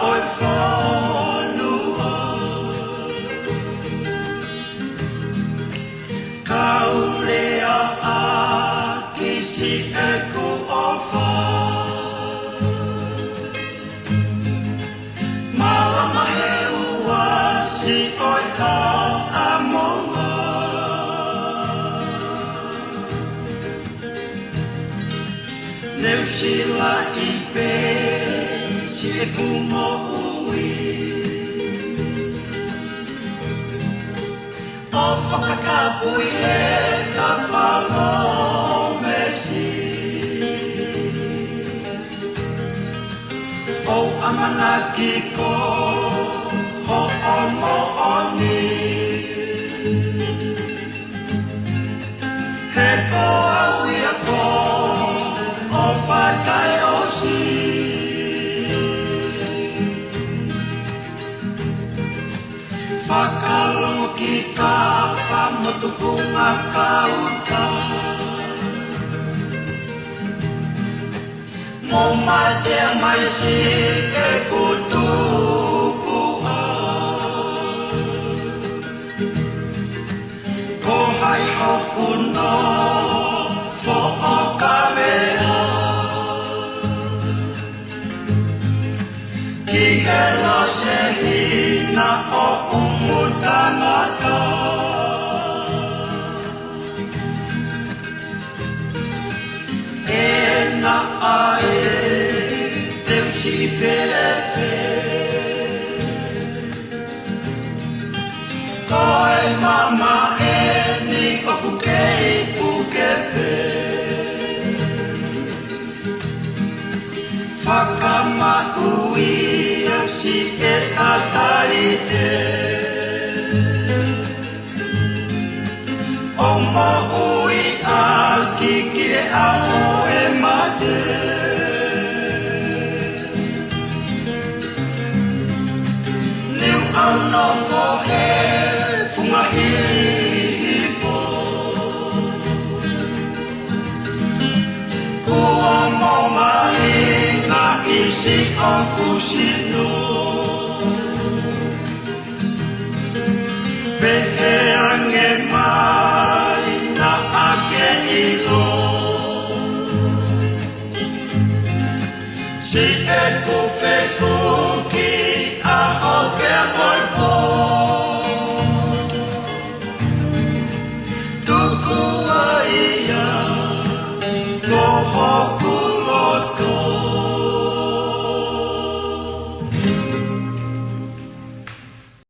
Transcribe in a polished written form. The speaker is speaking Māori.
oi whanua. Kau lea a kisi e ku ofa. Malama he ua si oi a amonga. Neu sila i pe si e ku mo ui. O whakakapui e ka palo mesi. O amanaki ko ho omo oni. He ko aui a ko o whakai o si. Whakalongo ki ka whamotukunga kauta. Mo mate mai si ke kutukua. Ko hai o kuno fo o kamea. Ki ke lo se hina o umutangata. E na ai teu si ferefe. Koe mama e ni o pukei pukepe. Whakamaui a si e tatarite. O maui a kiki e ao e mate. Neu ano fo e fungahifo. Kua mo mahi ka isi o kusino. Pehe ange mai na ake ilo. Si e kufe kuki a o ke poipo. Tuku